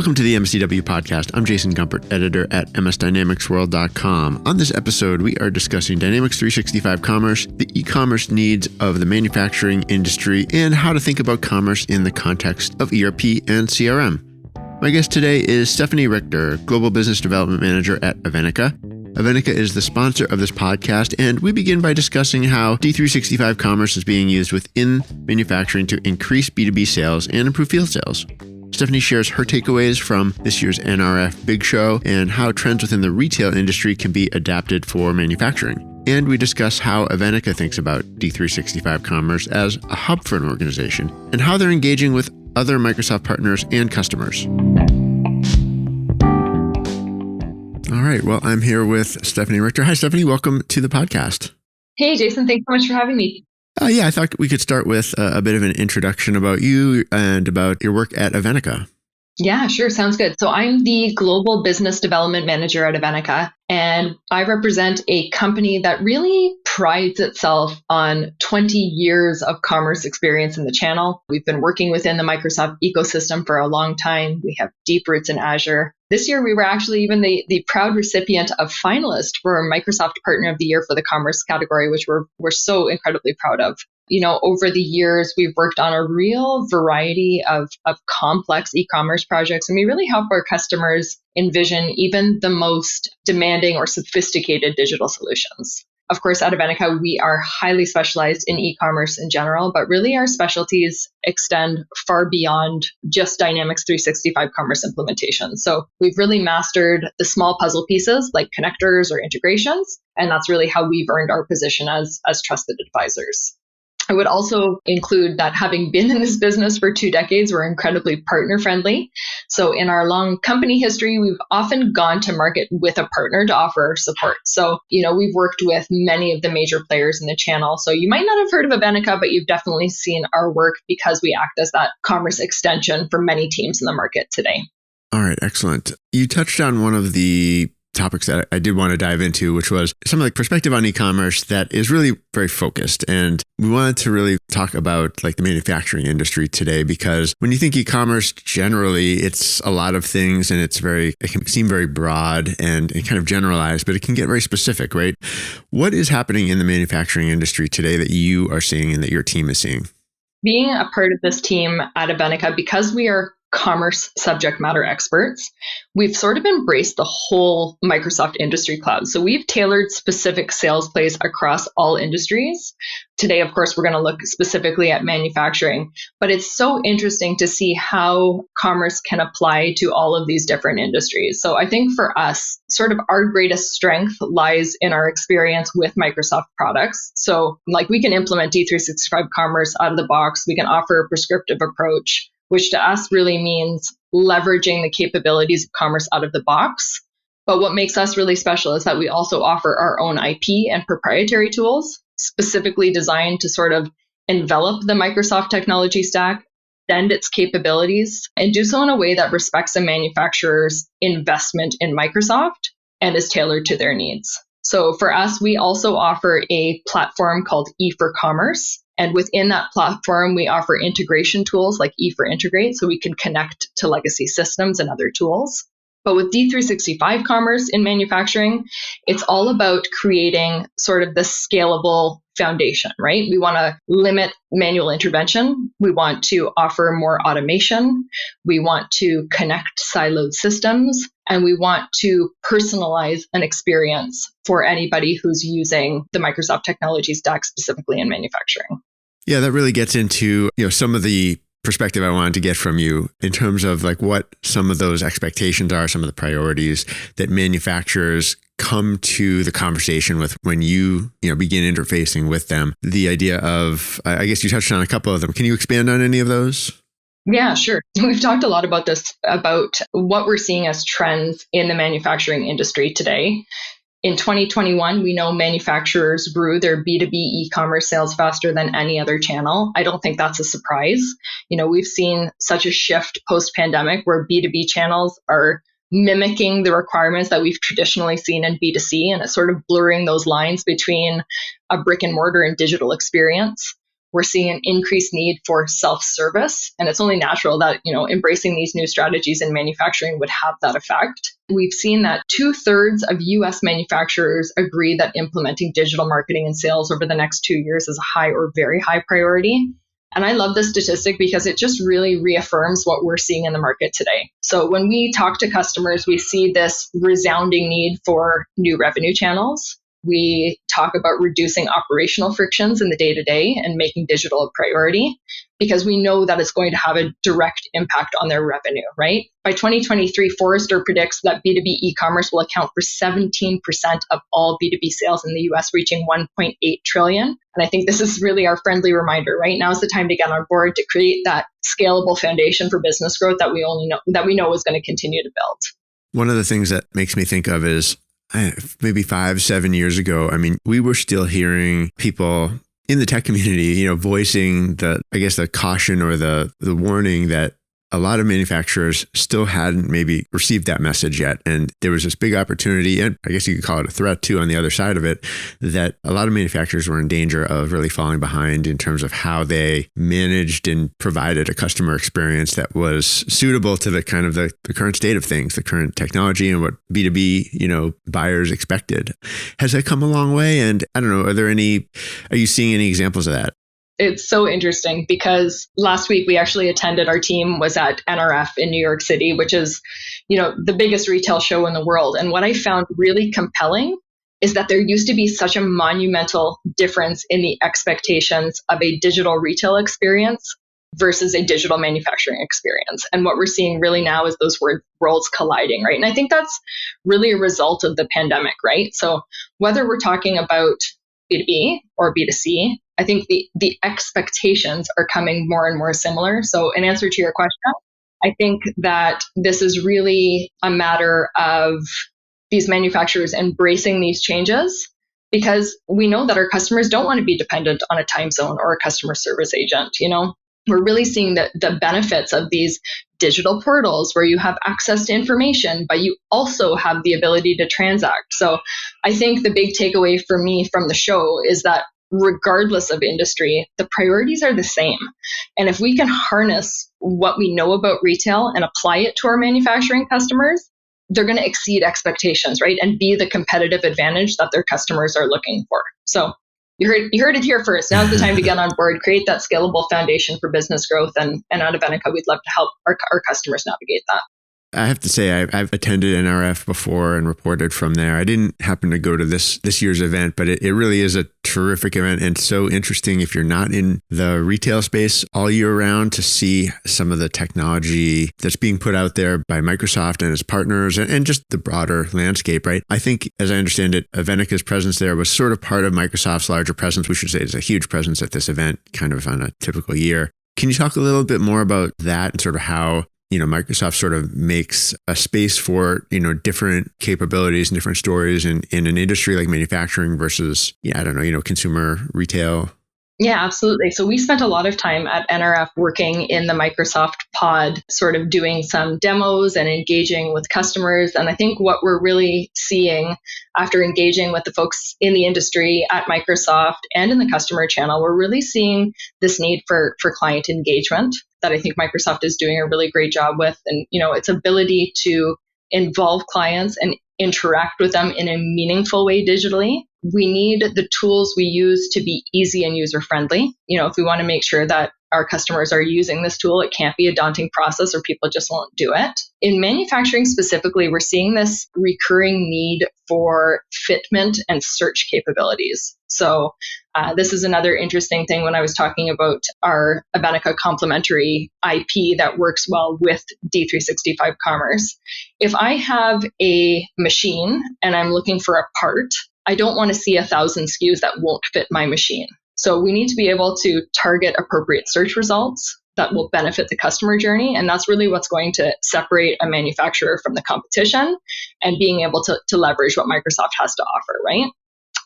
Welcome to the MSDW podcast. I'm Jason Gumpert, editor at msdynamicsworld.com. On this episode, we are discussing Dynamics 365 Commerce, the e-commerce needs of the manufacturing industry, and how to think about commerce in the context of ERP and CRM. My guest today is Stefanie Richter, Global Business Development Manager at Evenica. Evenica is the sponsor of this podcast, and we begin by discussing how D365 Commerce is being used within manufacturing to increase B2B sales and improve field sales. Stefanie shares her takeaways from this year's NRF BIG Show and how trends within the retail industry can be adapted for manufacturing. And we discuss how Evenica thinks about D365 Commerce as a hub for an organization and how they're engaging with other Microsoft partners and customers. All right. Well, I'm here with Stefanie Richter. Hi, Stefanie. Welcome to the podcast. Hey, Jason. Thanks so much for having me. I thought we could start with a bit of an introduction about you and about your work at Evenica. Yeah, sure. Sounds good. So I'm the Global Business Development Manager at Evenica, and I represent a company that really prides itself on 20 years of commerce experience in the channel. We've been working within the Microsoft ecosystem for a long time. We have deep roots in Azure. This year, we were actually even the proud recipient of finalist for Microsoft Partner of the Year for the Commerce category, which we're so incredibly proud of. Over the years, we've worked on a real variety of complex e-commerce projects, and we really help our customers envision even the most demanding or sophisticated digital solutions. Of course, at Evenica, we are highly specialized in e-commerce in general, but really our specialties extend far beyond just Dynamics 365 Commerce implementation. So we've really mastered the small puzzle pieces like connectors or integrations, and that's really how we've earned our position as trusted advisors. I would also include that having been in this business for 2 decades, we're incredibly partner friendly. So in our long company history, we've often gone to market with a partner to offer support. So, we've worked with many of the major players in the channel. So you might not have heard of Evenica, but you've definitely seen our work because we act as that commerce extension for many teams in the market today. All right, excellent. You touched on one of the topics that I did want to dive into, which was some of the perspective on e-commerce that is really very focused. And we wanted to really talk about the manufacturing industry today, because when you think e-commerce generally, it's a lot of things and it can seem very broad and kind of generalized, but it can get very specific, right? What is happening in the manufacturing industry today that you are seeing and that your team is seeing? Being a part of this team at Evenica, because we are commerce subject matter experts, we've sort of embraced the whole Microsoft industry cloud. So we've tailored specific sales plays across all industries. Today, of course, we're going to look specifically at manufacturing, but it's so interesting to see how commerce can apply to all of these different industries. So I think for us, sort of our greatest strength lies in our experience with Microsoft products. So we can implement D365 Commerce out of the box. We can offer a prescriptive approach, which to us really means leveraging the capabilities of commerce out of the box. But what makes us really special is that we also offer our own IP and proprietary tools, specifically designed to sort of envelop the Microsoft technology stack, extend its capabilities, and do so in a way that respects a manufacturer's investment in Microsoft and is tailored to their needs. So for us, we also offer a platform called E for Commerce. And within that platform, we offer integration tools like E for Integrate, so we can connect to legacy systems and other tools. But with D365 Commerce in manufacturing, it's all about creating sort of the scalable foundation, right? We want to limit manual intervention. We want to offer more automation. We want to connect siloed systems. And we want to personalize an experience for anybody who's using the Microsoft technology stack specifically in manufacturing. Yeah, that really gets into some of the perspective I wanted to get from you in terms of what some of those expectations are, some of the priorities that manufacturers come to the conversation with when you begin interfacing with them. The idea of, I guess you touched on a couple of them. Can you expand on any of those? Yeah, sure. We've talked a lot about this, about what we're seeing as trends in the manufacturing industry today. In 2021, we know manufacturers grew their B2B e-commerce sales faster than any other channel. I don't think that's a surprise. We've seen such a shift post-pandemic where B2B channels are mimicking the requirements that we've traditionally seen in B2C, and it's sort of blurring those lines between a brick and mortar and digital experience. We're seeing an increased need for self-service, and it's only natural that, embracing these new strategies in manufacturing would have that effect. We've seen that 2/3 of US manufacturers agree that implementing digital marketing and sales over the next 2 years is a high or very high priority. And I love this statistic because it just really reaffirms what we're seeing in the market today. So when we talk to customers, we see this resounding need for new revenue channels. We talk about reducing operational frictions in the day-to-day and making digital a priority because we know that it's going to have a direct impact on their revenue, right? By 2023, Forrester predicts that B2B e-commerce will account for 17% of all B2B sales in the US, reaching 1.8 trillion. And I think this is really our friendly reminder, right? Now's the time to get on board to create that scalable foundation for business growth that we know is going to continue to build. One of the things that makes me think of is maybe 5-7 years ago, we were still hearing people in the tech community, voicing the caution or the warning that a lot of manufacturers still hadn't maybe received that message yet. And there was this big opportunity, and I guess you could call it a threat too on the other side of it, that a lot of manufacturers were in danger of really falling behind in terms of how they managed and provided a customer experience that was suitable to the kind of the current state of things, the current technology and what B2B, buyers expected. Has that come a long way? And I don't know, are you seeing any examples of that? It's so interesting because last week our team was at NRF in New York City, which is, the biggest retail show in the world. And what I found really compelling is that there used to be such a monumental difference in the expectations of a digital retail experience versus a digital manufacturing experience. And what we're seeing really now is those worlds colliding, right? And I think that's really a result of the pandemic, right? So whether we're talking about B2B or B2C, I think the expectations are coming more and more similar. So in answer to your question, I think that this is really a matter of these manufacturers embracing these changes because we know that our customers don't want to be dependent on a time zone or a customer service agent. We're really seeing the benefits of these digital portals where you have access to information, but you also have the ability to transact. So I think the big takeaway for me from the show is that regardless of industry, the priorities are the same. And if we can harness what we know about retail and apply it to our manufacturing customers, they're going to exceed expectations, right? And be the competitive advantage that their customers are looking for. So you heard it here first. Now's the time to get on board, create that scalable foundation for business growth. And at Evenica, we'd love to help our customers navigate that. I have to say, I've attended NRF before and reported from there. I didn't happen to go to this year's event, but it really is a terrific event and so interesting if you're not in the retail space all year round to see some of the technology that's being put out there by Microsoft and its partners and just the broader landscape, right? I think, as I understand it, Evenica's presence there was sort of part of Microsoft's larger presence. We should say it's a huge presence at this event, kind of on a typical year. Can you talk a little bit more about that and sort of how Microsoft sort of makes a space for, different capabilities and different stories in an industry like manufacturing versus, consumer retail? Yeah, absolutely. So we spent a lot of time at NRF working in the Microsoft pod, sort of doing some demos and engaging with customers. And I think what we're really seeing after engaging with the folks in the industry at Microsoft and in the customer channel, we're really seeing this need for client engagement that I think Microsoft is doing a really great job with. And, its ability to involve clients and interact with them in a meaningful way digitally. We need the tools we use to be easy and user-friendly. If we want to make sure that our customers are using this tool, it can't be a daunting process or people just won't do it. In manufacturing specifically, we're seeing this recurring need for fitment and search capabilities. So this is another interesting thing when I was talking about our Evenica complementary IP that works well with D365 Commerce. If I have a machine and I'm looking for a part, I don't want to see 1,000 SKUs that won't fit my machine. So we need to be able to target appropriate search results that will benefit the customer journey. And that's really what's going to separate a manufacturer from the competition and being able to leverage what Microsoft has to offer, right?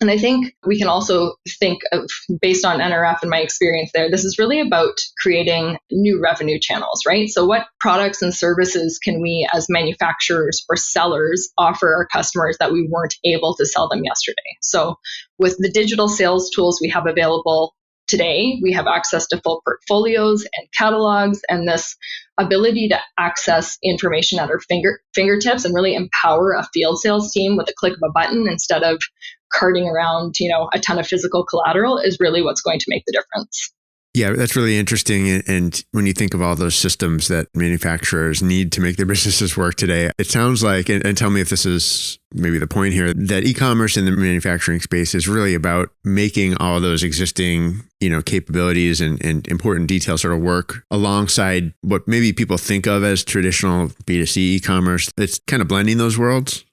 And I think we can also think of, based on NRF and my experience there, this is really about creating new revenue channels, right? So what products and services can we as manufacturers or sellers offer our customers that we weren't able to sell them yesterday? So with the digital sales tools we have available today. We have access to full portfolios and catalogs, and this ability to access information at our fingertips and really empower a field sales team with a click of a button instead of carting around, a ton of physical collateral is really what's going to make the difference. Yeah, that's really interesting. And when you think of all those systems that manufacturers need to make their businesses work today, it sounds like, and tell me if this is maybe the point here, that e-commerce in the manufacturing space is really about making all those existing, capabilities and important details sort of work alongside what maybe people think of as traditional B2C e-commerce. It's kind of blending those worlds.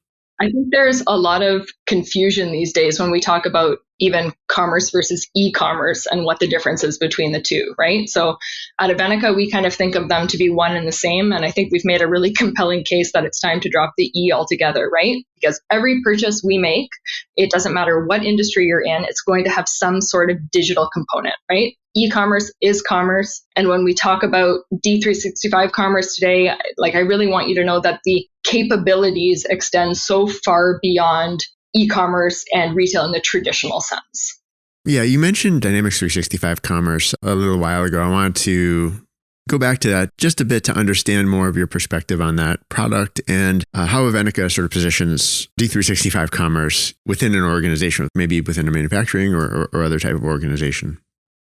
I think there's a lot of confusion these days when we talk about even commerce versus e-commerce and what the difference is between the two, right? So at Evenica, we kind of think of them to be one and the same. And I think we've made a really compelling case that it's time to drop the E altogether, right? Because every purchase we make, it doesn't matter what industry you're in, it's going to have some sort of digital component, right? E-commerce is commerce. And when we talk about D365 Commerce today, I really want you to know that the capabilities extend so far beyond e-commerce and retail in the traditional sense. Yeah, you mentioned Dynamics 365 Commerce a little while ago. I wanted to go back to that just a bit to understand more of your perspective on that product and how Evenica sort of positions D365 Commerce within an organization, maybe within a manufacturing or other type of organization.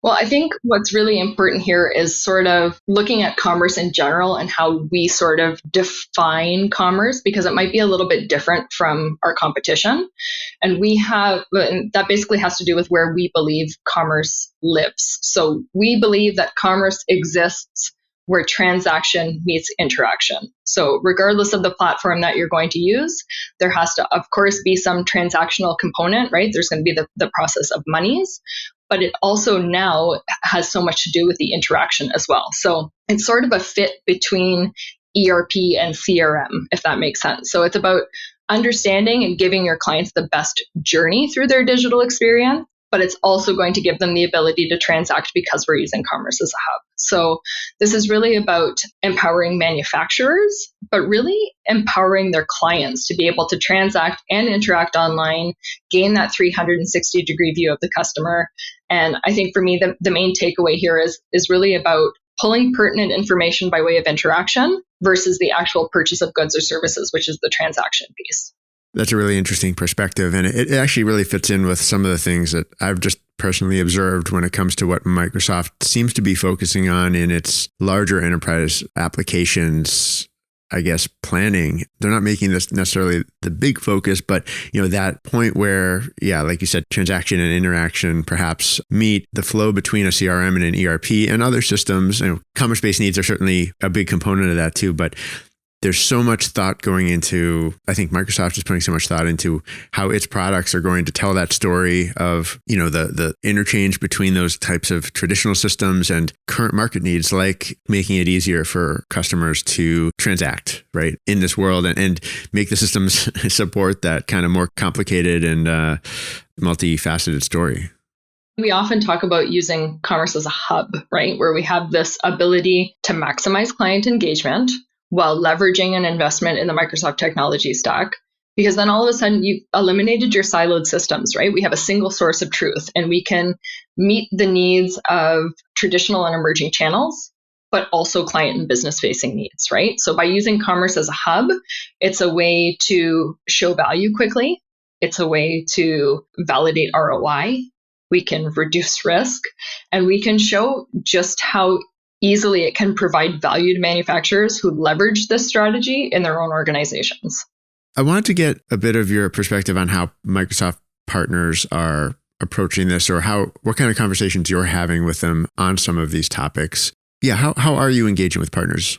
Well, I think what's really important here is sort of looking at commerce in general and how we sort of define commerce, because it might be a little bit different from our competition. And that basically has to do with where we believe commerce lives. So we believe that commerce exists where transaction meets interaction. So regardless of the platform that you're going to use, there has to, of course, be some transactional component, right? There's going to be the process of monies, but it also now has so much to do with the interaction as well. So it's sort of a fit between ERP and CRM, if that makes sense. So it's about understanding and giving your clients the best journey through their digital experience, but it's also going to give them the ability to transact because we're using commerce as a hub. So this is really about empowering manufacturers, but really empowering their clients to be able to transact and interact online, gain that 360-degree view of the customer. And I think for me, the main takeaway here is really about pulling pertinent information by way of interaction versus the actual purchase of goods or services, which is the transaction piece. That's a really interesting perspective. And it actually really fits in with some of the things that I've just personally observed when it comes to what Microsoft seems to be focusing on in its larger enterprise applications, I guess, planning. They're not making this necessarily the big focus, but that point where, like you said, transaction and interaction perhaps meet, the flow between a CRM and an ERP and other systems. Commerce-based needs are certainly a big component of that too, but there's so much thought going into, I think Microsoft is putting so much thought into how its products are going to tell that story of, the interchange between those types of traditional systems and current market needs, like making it easier for customers to transact, right, in this world and make the systems support that kind of more complicated and multifaceted story. We often talk about using commerce as a hub, right, where we have this ability to maximize client engagement while leveraging an investment in the Microsoft technology stack, because then all of a sudden you've eliminated your siloed systems, right? We have a single source of truth and we can meet the needs of traditional and emerging channels, but also client and business facing needs, right? So by using commerce as a hub, it's a way to show value quickly. It's a way to validate ROI. We can reduce risk and we can show just how easily it can provide value to manufacturers who leverage this strategy in their own organizations. I wanted to get a bit of your perspective on how Microsoft partners are approaching this, or what kind of conversations you're having with them on some of these topics. Yeah, how are you engaging with partners?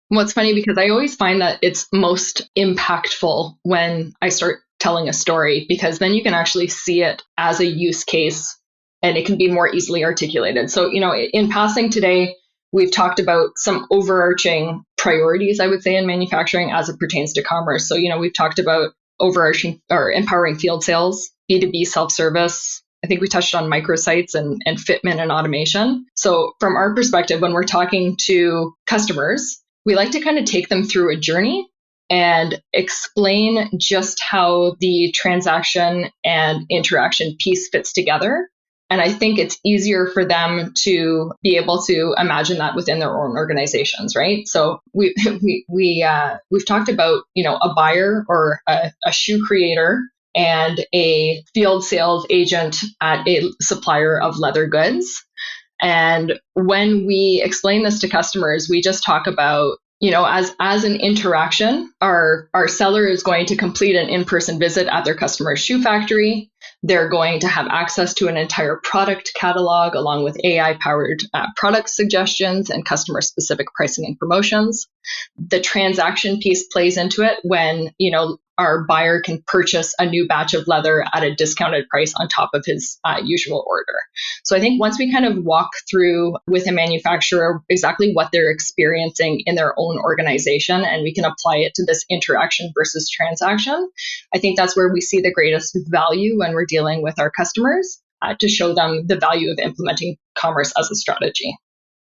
Well, it's funny because I always find that it's most impactful when I start telling a story, because then you can actually see it as a use case and it can be more easily articulated. So, in passing today, we've talked about some overarching priorities, I would say, in manufacturing as it pertains to commerce. So, we've talked about overarching or empowering field sales, B2B self-service. I think we touched on microsites and fitment and automation. So from our perspective, when we're talking to customers, we like to kind of take them through a journey and explain just how the transaction and interaction piece fits together And I think it's easier for them to be able to imagine that within their own organizations, right? So we've talked about, a buyer or a shoe creator and a field sales agent at a supplier of leather goods. And when we explain this to customers, we just talk about, as an interaction, our seller is going to complete an in-person visit at their customer's shoe factory. They're going to have access to an entire product catalog along with AI-powered product suggestions and customer-specific pricing and promotions. The transaction piece plays into it when, our buyer can purchase a new batch of leather at a discounted price on top of his usual order. So I think once we kind of walk through with a manufacturer exactly what they're experiencing in their own organization, and we can apply it to this interaction versus transaction, I think that's where we see the greatest value when we're dealing with our customers to show them the value of implementing commerce as a strategy.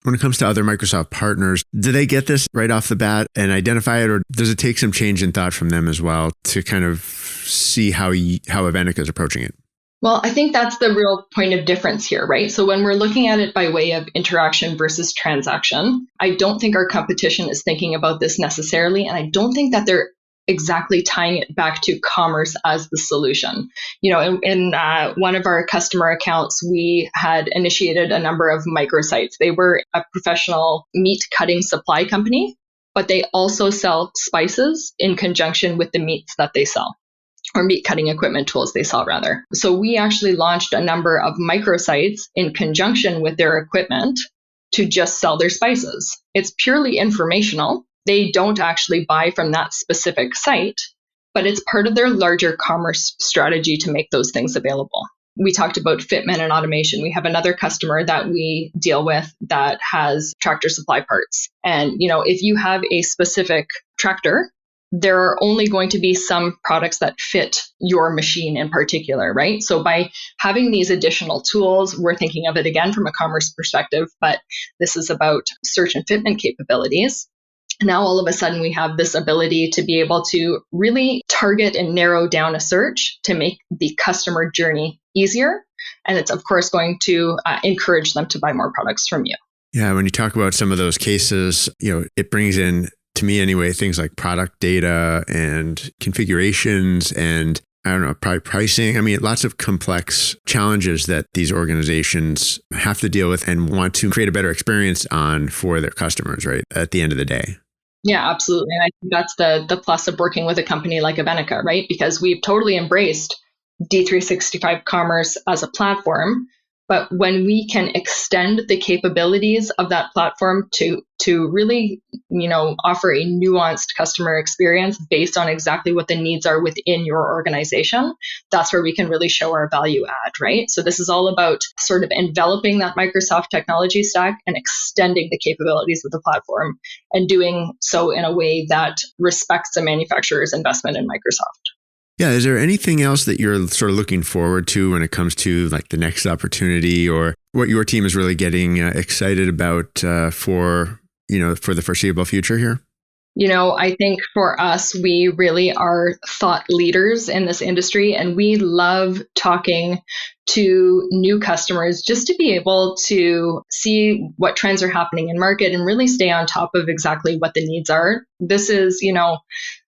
When it comes to other Microsoft partners, do they get this right off the bat and identify it, or does it take some change in thought from them as well to kind of see how Evenica is approaching it? Well, I think that's the real point of difference here, right? So when we're looking at it by way of interaction versus transaction, I don't think our competition is thinking about this necessarily, and I don't think that they're exactly tying it back to commerce as the solution. In one of our customer accounts, we had initiated a number of microsites. They were a professional meat cutting supply company, but they also sell spices in conjunction with the meats that they sell, or meat cutting equipment tools they sell rather. So we actually launched a number of microsites in conjunction with their equipment to just sell their spices. It's purely informational. They don't actually buy from that specific site, but it's part of their larger commerce strategy to make those things available. We talked about fitment and automation. We have another customer that we deal with that has tractor supply parts. And, if you have a specific tractor, there are only going to be some products that fit your machine in particular, right? So by having these additional tools, we're thinking of it again from a commerce perspective, but this is about search and fitment capabilities. Now, all of a sudden, we have this ability to be able to really target and narrow down a search to make the customer journey easier. And it's, of course, going to encourage them to buy more products from you. Yeah, when you talk about some of those cases, it brings in, to me anyway, things like product data and configurations and, probably pricing. Lots of complex challenges that these organizations have to deal with and want to create a better experience on for their customers, right, at the end of the day. Yeah, absolutely. And I think that's the plus of working with a company like Evenica, right? Because we've totally embraced D365 Commerce as a platform. But when we can extend the capabilities of that platform to really, offer a nuanced customer experience based on exactly what the needs are within your organization, that's where we can really show our value add, right? So this is all about sort of enveloping that Microsoft technology stack and extending the capabilities of the platform and doing so in a way that respects the manufacturer's investment in Microsoft. Yeah. Is there anything else that you're sort of looking forward to when it comes to like the next opportunity or what your team is really getting excited about for the foreseeable future here? I think for us, we really are thought leaders in this industry, and we love talking to new customers just to be able to see what trends are happening in market and really stay on top of exactly what the needs are. This is,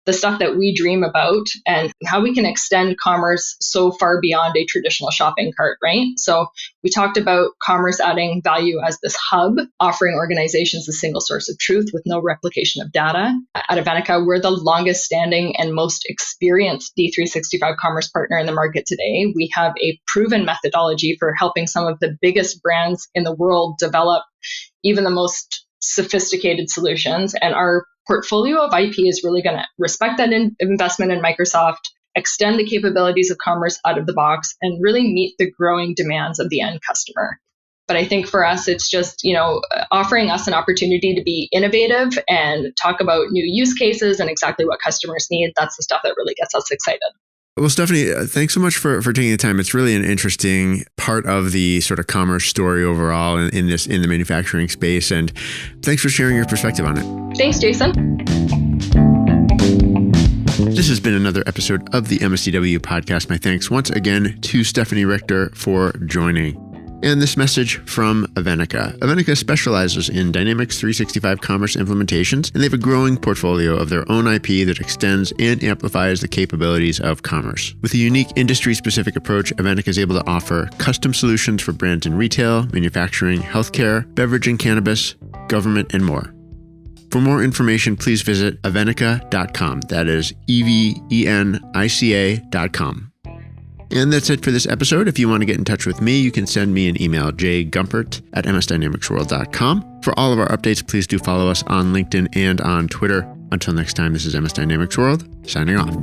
the stuff that we dream about and how we can extend commerce so far beyond a traditional shopping cart, right? So we talked about commerce adding value as this hub, offering organizations a single source of truth with no replication of data. At Evenica, we're the longest standing and most experienced D365 Commerce partner in the market today. We have a proven methodology for helping some of the biggest brands in the world develop even the most sophisticated solutions. And our portfolio of IP is really going to respect that investment in Microsoft, extend the capabilities of commerce out of the box, and really meet the growing demands of the end customer. But I think for us, it's just, offering us an opportunity to be innovative and talk about new use cases and exactly what customers need. That's the stuff that really gets us excited. Well, Stefanie, thanks so much for taking the time. It's really an interesting part of the sort of commerce story overall in the manufacturing space. And thanks for sharing your perspective on it. Thanks, Jason. This has been another episode of the MSCW podcast. My thanks once again to Stefanie Richter for joining. And this message from Evenica. Evenica specializes in Dynamics 365 Commerce implementations, and they have a growing portfolio of their own IP that extends and amplifies the capabilities of commerce. With a unique industry-specific approach, Evenica is able to offer custom solutions for brands in retail, manufacturing, healthcare, beverage and cannabis, government, and more. For more information, please visit evenica.com. That is EVENICA.com. And that's it for this episode. If you want to get in touch with me, you can send me an email, jgumpert@msdynamicsworld.com. For all of our updates, please do follow us on LinkedIn and on Twitter. Until next time, this is MS Dynamics World, signing off.